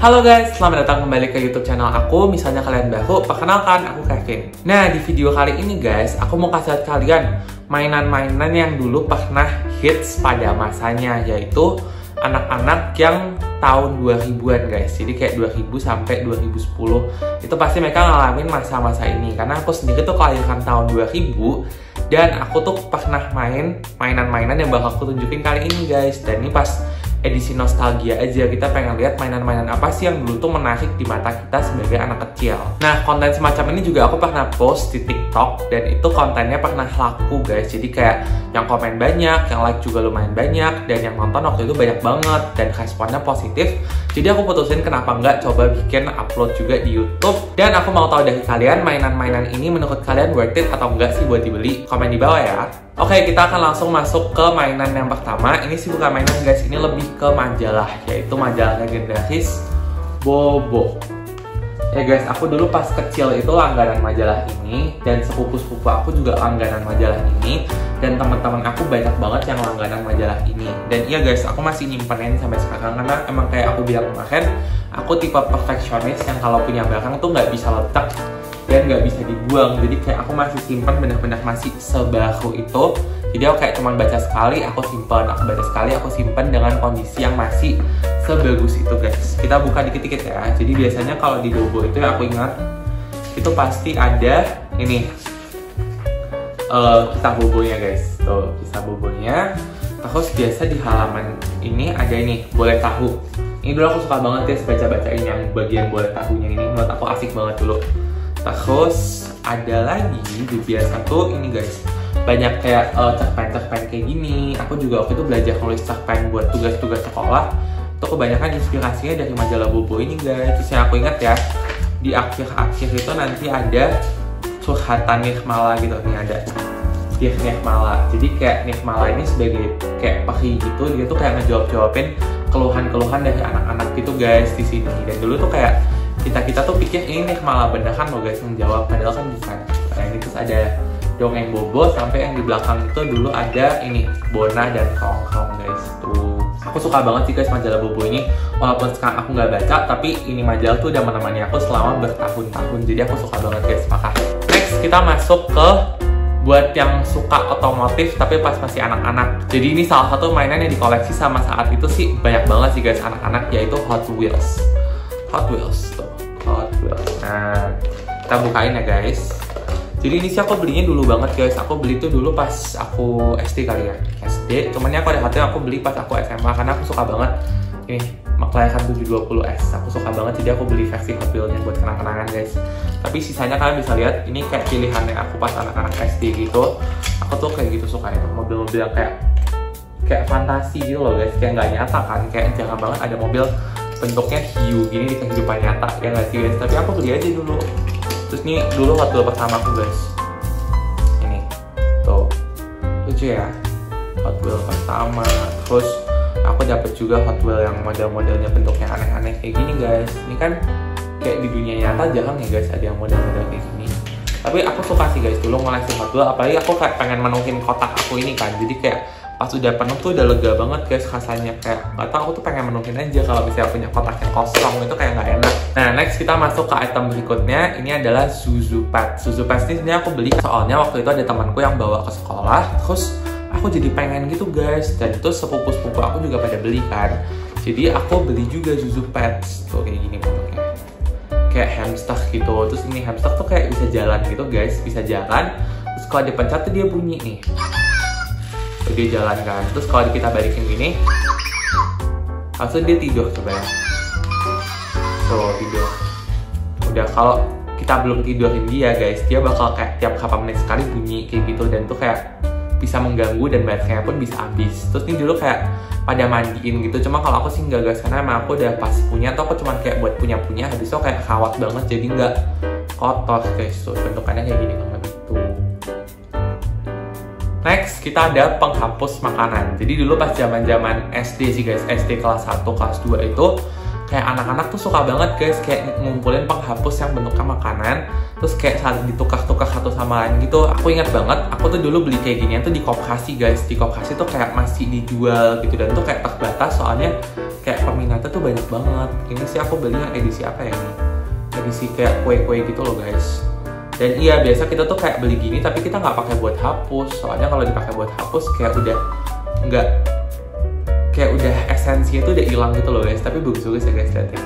Halo guys, selamat datang kembali ke YouTube channel aku. Misalnya kalian baru, perkenalkan aku Kevin. Nah, di video kali ini guys, aku mau kasih lihat kalian mainan-mainan yang dulu pernah hits pada masanya, yaitu anak-anak yang tahun 2000-an guys. Jadi kayak 2000 sampai 2010. Itu pasti mereka ngalamin masa-masa ini. Karena aku sendiri tuh kelahiran tahun 2000 dan aku tuh pernah main mainan-mainan yang bakal aku tunjukin kali ini guys. Dan ini pas edisi nostalgia aja, kita pengen lihat mainan-mainan apa sih yang dulu tuh menarik di mata kita sebagai anak kecil. Nah, konten semacam ini juga aku pernah post di TikTok dan itu kontennya pernah laku guys. Jadi kayak yang komen banyak, yang like juga lumayan banyak, dan yang nonton waktu itu banyak banget dan responnya positif. Jadi aku putusin kenapa nggak coba bikin upload juga di YouTube. Dan aku mau tahu dari kalian, mainan-mainan ini menurut kalian worth it atau enggak sih buat dibeli? Komen di bawah ya. Oke, kita akan langsung masuk ke mainan yang pertama. Ini sih bukan mainan guys, ini lebih ke majalah, yaitu majalah legendaris Bobo. Ya guys, aku dulu pas kecil itu langganan majalah ini, dan sepupu-sepupu aku juga langganan majalah ini, dan teman-teman aku banyak banget yang langganan majalah ini. Dan iya guys, aku masih nyimpenin sampai sekarang karena emang kayak aku bilang kemarin, aku tipe perfeksionis yang kalau punya barang tuh nggak bisa letak dan nggak bisa dibuang. Jadi kayak aku masih simpan benar-benar masih sebaru itu. Jadi aku kayak cuman baca sekali aku simpan, aku baca sekali aku simpan dengan kondisi yang masih sebagus itu guys. Kita buka dikit-dikit ya. Jadi biasanya kalau di Bobo itu yang aku ingat itu pasti ada ini kisah Bobonya guys. Tuh kisah Bobonya. Terus biasa di halaman ini ada ini boleh tahu. Ini dulu aku suka banget guys baca-bacain yang bagian boleh tahunya ini. Menurut aku asik banget dulu. Terus ada lagi di biasa tuh ini guys, banyak kayak cerpen-cerpen kayak gini. Aku juga waktu itu belajar nulis cerpen buat tugas-tugas sekolah. Itu kebanyakan inspirasinya dari majalah Bobo ini guys. Terus yang aku ingat ya, di akhir-akhir itu nanti ada curhatan Nirmala gitu. Nih ada Dear Nirmala. Jadi kayak Nirmala ini sebagai kayak peri gitu, dia tuh kayak ngejawab-jawabin keluhan-keluhan dari anak-anak gitu guys di sini. Dan dulu tuh kayak kita tuh pikir ini malah beneran loh guys yang jawab, padahal kan bukan. Nah ini terus ada dongeng Bobo, sampai yang di belakang itu dulu ada ini Bona dan Krong-Krong guys. Tuh aku suka banget sih guys majalah Bobo ini, walaupun sekarang aku nggak baca, tapi ini majalah tuh udah menemani aku selama bertahun-tahun. Jadi aku suka banget guys. Makasih. Next kita masuk ke buat yang suka otomotif tapi pas masih anak-anak. Jadi ini salah satu mainan yang dikoleksi sama saat itu sih banyak banget sih guys anak-anak, yaitu Hot Wheels. Hot Wheels tuh, Hot Wheels. Nah, kita bukain ya guys. Jadi ini sih aku belinya dulu banget guys. Aku beli tuh dulu pas aku SD kali ya, SD. Cuman aku ada hati aku beli pas aku SMA karena aku suka banget ini McLaren 720S. Aku suka banget, jadi aku beli versi Hot Wheels-nya buat kenang-kenangan guys. Tapi sisanya kalian bisa lihat ini kayak pilihannya aku pas anak-anak SD gitu. Aku tuh kayak gitu suka itu mobil-mobil yang kayak fantasi gitu loh guys, kayak nggak nyata kan, kayak jarang banget ada mobil bentuknya hiu gini di kehidupan nyata, ya nggak sih guys? Tapi aku beli aja dulu. Terus nih dulu Hot Wheels pertama aku guys, ini tuh lucu ya, Hot Wheels pertama. Terus aku dapet juga Hot Wheels yang model-modelnya bentuknya aneh-aneh kayak gini guys. Ini kan kayak di dunia nyata jarang ya guys ada yang model-model kayak gini. Tapi aku suka sih guys dulu ngoleksi Hot Wheels, apalagi aku kayak pengen menuhin kotak aku ini kan. Jadi kayak pas udah penuh tuh udah lega banget guys rasanya, kayak gak tau aku tuh pengen menuhin aja. Kalau misalnya punya kotak yang kosong itu kayak nggak enak. Nah next kita masuk ke item berikutnya. Ini adalah Zuzu Pet. Zuzu Pet ini sebenarnya aku beli soalnya waktu itu ada temanku yang bawa ke sekolah, terus aku jadi pengen gitu guys. Dan itu sepupu-sepupu aku juga pada beli kan, jadi aku beli juga Zuzu Pet. Tuh kayak gini bentuknya, kayak hamster gitu. Terus ini hamster tuh kayak bisa jalan gitu guys, bisa jalan. Terus kalau dipencet tuh dia bunyi nih, dia jalan kan. Terus kalau kita balikin gini langsung dia tidur coba ya. Tuh tidur. Udah kalau kita belum tidurin dia guys, dia bakal kayak tiap berapa menit sekali bunyi kayak gitu. Dan tuh kayak bisa mengganggu dan baterainya pun bisa habis. Terus ini dulu kayak pada mandiin gitu. Cuma kalau aku sih nggak guys, karena emang aku udah pas punya tuh aku cuman kayak buat punya-punya. Habis itu kayak kawat banget jadi nggak kotor guys. Tuh bentukannya kayak gini banget gitu. Next, kita ada penghapus makanan. Jadi dulu pas zaman SD sih guys, SD kelas 1, kelas 2 itu kayak anak-anak tuh suka banget guys kayak ngumpulin penghapus yang bentuknya makanan, terus kayak saling ditukar-tukar satu sama lain gitu. Aku ingat banget, aku tuh dulu beli kayak ginian tuh di koperasi guys. Di koperasi tuh kayak masih dijual gitu, dan tuh kayak terbatas soalnya kayak peminatnya tuh banyak banget. Ini sih aku beli yang edisi apa ya ini? Edisi kayak kue-kue gitu loh guys. Dan iya, biasa kita tuh kayak beli gini tapi kita nggak pakai buat hapus. Soalnya kalau dipakai buat hapus kayak udah nggak, kayak udah esensinya tuh udah hilang gitu loh guys. Tapi bagus-bagus ya guys, lihat ya.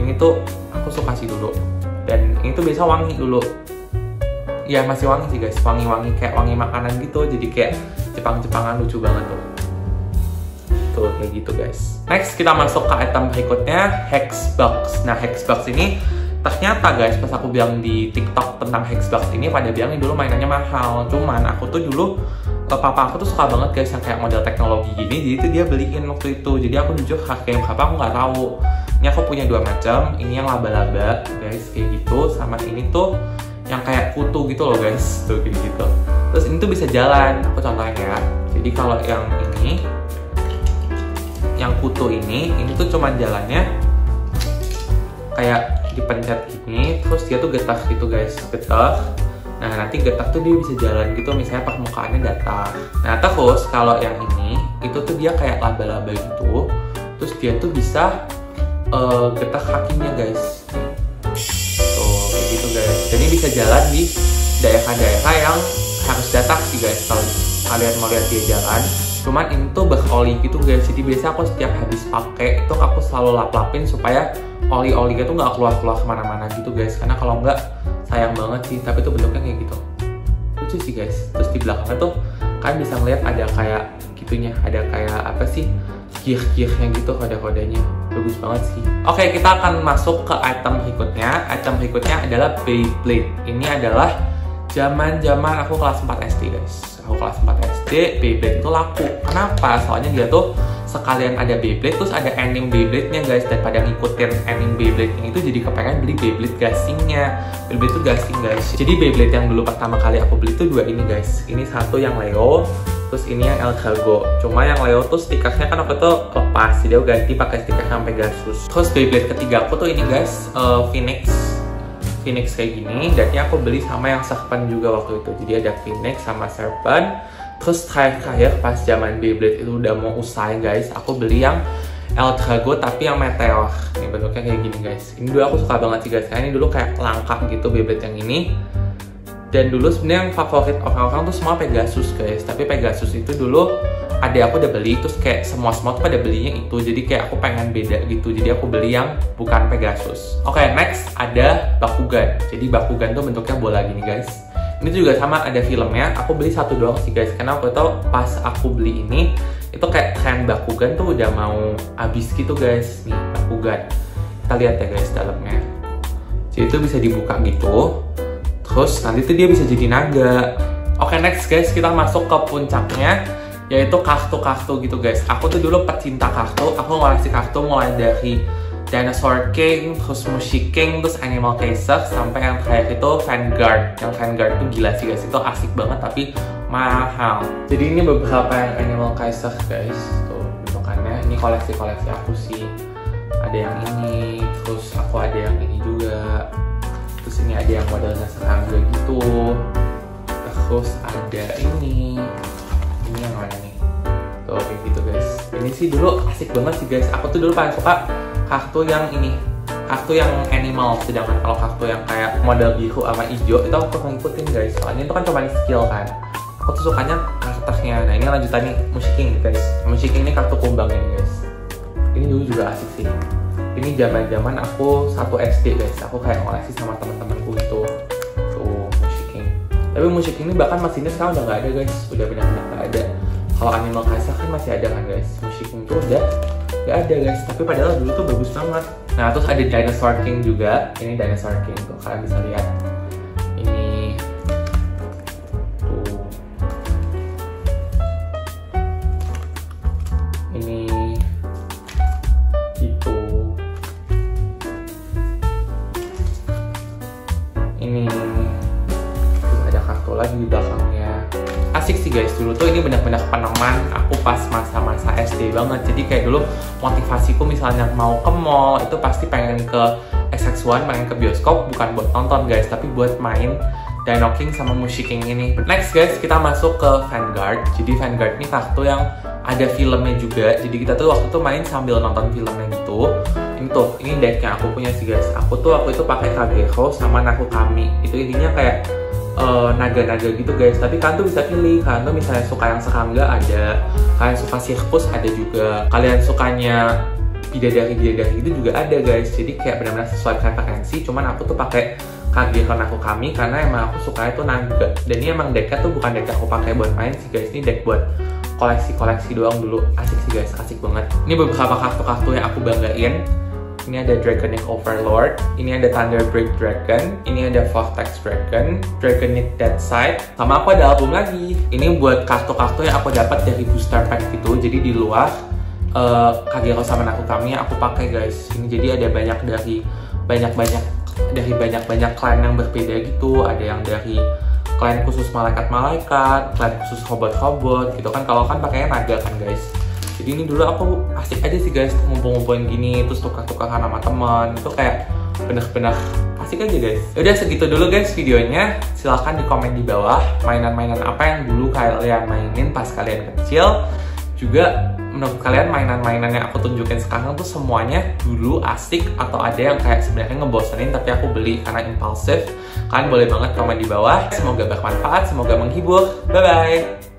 Ini tuh aku suka sih dulu. Dan ini tuh biasa wangi dulu. Ya masih wangi sih guys, wangi-wangi kayak wangi makanan gitu. Jadi kayak Jepang-Jepangan, lucu banget tuh. Tuh kayak gitu guys. Next kita masuk ke item berikutnya, Hexbox. Nah Hexbox ini ternyata guys, pas aku bilang di TikTok tentang Hexbox ini, pada bilang ini dulu mainannya mahal. Cuman aku tuh dulu, papa aku tuh suka banget guys yang kayak model teknologi gini, jadi tuh dia beliin waktu itu. Jadi aku jujur harganya berapa aku nggak tahu. Ini aku punya dua macam, ini yang laba-laba guys kayak gitu, sama ini tuh yang kayak kutu gitu loh guys, tuh kayak gitu. Terus ini tuh bisa jalan, aku contohin ya. Jadi kalau yang ini, yang kutu ini tuh cuman jalannya kayak dipencet gini, terus dia tuh getar gitu guys, getar. Nah nanti getar tuh dia bisa jalan gitu, misalnya permukaannya datar. Nah terus kalau yang ini, itu tuh dia kayak laba-laba gitu, terus dia tuh bisa getar kakinya guys. Tuh kayak gitu guys. Jadi bisa jalan di daerah-daerah yang harus datar sih guys kalau kalian mau lihat dia jalan. Cuman ini tuh beroli gitu guys, jadi biasa aku setiap habis pakai itu aku selalu lap-lapin supaya oli-olinya tuh nggak keluar-keluar kemana-mana gitu guys. Karena kalau nggak sayang banget sih, tapi tuh bentuknya kayak gitu. Lucu sih guys. Terus di belakangnya tuh kalian bisa ngeliat ada kayak gitunya, ada kayak apa sih, gear-gearnya gitu, kode-kodenya. Bagus banget sih. Oke, kita akan masuk ke item berikutnya. Item berikutnya adalah Beyblade. Ini adalah zaman-zaman aku kelas 4 SD guys. Aku kelas 4 SD, Beyblade itu laku. Kenapa? Soalnya dia tuh sekalian ada Beyblade, terus ada anime Beyblade-nya guys. Dan pada ngikutin anime Beyblade-nya itu jadi kepengen beli Beyblade gasingnya. Beyblade itu gasing guys. Jadi Beyblade yang dulu pertama kali aku beli itu dua ini guys. Ini satu yang Leo, terus ini yang El Drago. Cuma yang Leo tuh stikernya kan aku tuh lepas, jadi aku ganti pakai stiker sampai Pegasus. Terus Beyblade ketiga aku tuh ini guys, Phoenix kayak gini, dan ini aku beli sama yang Serpent juga waktu itu. Jadi ada Phoenix sama Serpent. Terus terakhir pas zaman Beyblade itu udah mau usai guys, aku beli yang El Drago tapi yang Meteor. Ini bentuknya kayak gini guys. Ini dulu aku suka banget sih guys, karena ini dulu kayak langka gitu Beyblade yang ini. Dan dulu sebenarnya yang favorit orang-orang tuh semua Pegasus guys. Tapi Pegasus itu dulu adik aku udah beli, terus kayak semua tuh pada belinya itu. Jadi kayak aku pengen beda gitu, jadi aku beli yang bukan Pegasus. Oke, next ada Bakugan. Jadi Bakugan tuh bentuknya bola gini guys. Ini juga sama, ada filmnya. Aku beli satu doang sih guys, karena aku tau pas aku beli ini, itu kayak tren Bakugan tuh udah mau habis gitu guys. Nih Bakugan, kita lihat ya guys dalamnya. Jadi itu bisa dibuka gitu, terus nanti tuh dia bisa jadi naga. Oke, next guys, kita masuk ke puncaknya, yaitu kartu-kartu gitu guys. Aku tuh dulu pecinta kartu, aku ngoleksi kartu mulai dari Dinosaur King, terus Mushi King, terus Animal Kaiser, sampai yang terakhir itu Vanguard. Yang Vanguard tuh gila sih guys, itu asik banget tapi mahal. Jadi ini beberapa yang Animal Kaiser guys, tuh bentukannya. Ini koleksi-koleksi aku sih. Ada yang ini, terus aku ada yang ini juga. Terus ini ada yang modelnya serangga gitu. Terus ada ini yang mana nih? Tuh kayak gitu guys. Ini sih dulu asik banget sih guys. Aku tuh dulu paling suka kartu yang ini, kartu yang animal. Sedangkan kalau kartu yang kayak model biru sama hijau itu aku ngikutin guys. Soalnya itu kan cuma skill kan. Aku tuh sukanya karakternya. Nah ini lanjutannya Mushi King guys. Mushi King ini kartu kumbang ini guys. Ini dulu juga asik sih. Ini zaman-zaman aku 1 SD guys. Aku kayak ngoleksi sama teman-temanku itu. Tuh Mushi King. Tapi Mushi King ini bahkan mesinnya sekarang udah nggak ada guys. Udah benar-benar nggak ada. Kalau Animal Kaiser kan masih ada kan guys. Mushi King tuh udah nggak ada guys. Tapi padahal dulu tuh bagus banget. Nah terus ada Dinosaur King juga. Ini Dinosaur King tuh, kalian bisa lihat. Ini tuh. Ini gitu. Ini terus ada kartu lagi di belakangnya. Asik sih guys dulu dulu tuh ini benar-benar peneman aku pas masa-masa SD banget. Jadi kayak dulu motivasiku misalnya mau ke mall itu pasti pengen ke XX1, pengen ke bioskop, bukan buat nonton guys, tapi buat main Dino King sama Mushiking ini. Next guys, kita masuk ke Vanguard. Jadi Vanguard ini kartu yang ada filmnya juga. Jadi kita tuh waktu itu main sambil nonton filmnya gitu. Ini deck yang aku punya sih guys. Aku tuh waktu itu pakai Kageho sama Nakukami. Itu intinya kayak naga-naga gitu guys. Tapi kalian tuh bisa pilih. Kalian tuh misalnya suka yang serangga ada, kalian suka sirkus ada juga, kalian sukanya bidadari gitu juga ada guys. Jadi kayak benar-benar sesuai preferensi. Cuman aku tuh pakai Kageho Nakukami karena emang aku sukanya tuh naga. Dan ini emang decknya tuh bukan deck aku pakai buat main sih guys. Ini deck buat koleksi doang dulu. Asik sih guys, asik banget. Ini beberapa kartu-kartu yang aku banggain. Ini ada Dragonic Overlord, ini ada Thunderbreak Dragon, ini ada Vortex Dragon, Dragonite Deadside, sama aku ada album lagi. Ini buat kartu-kartu yang aku dapat dari booster pack gitu. Jadi di luar Kageho sama Nakukami aku pakai guys. Ini jadi ada banyak dari banyak clan yang berbeda gitu. Ada yang dari clan khusus malaikat-malaikat, clan khusus robot-robot gitu kan. Kalau kan pakainya naga kan guys. Jadi ini dulu aku asik aja sih guys, ngumpul-ngumpulin gini, terus tukar-tukaran sama teman. Itu kayak bener-bener asik aja guys. Udah segitu dulu guys videonya. Silahkan di komen di bawah mainan-mainan apa yang dulu kalian mainin pas kalian kecil. Juga menurut kalian mainan-mainan yang aku tunjukin sekarang tuh semuanya dulu asik atau ada yang kayak sebenarnya ngebosenin tapi aku beli karena impulsif. Kalian boleh banget komen di bawah. Semoga bermanfaat, semoga menghibur. Bye bye.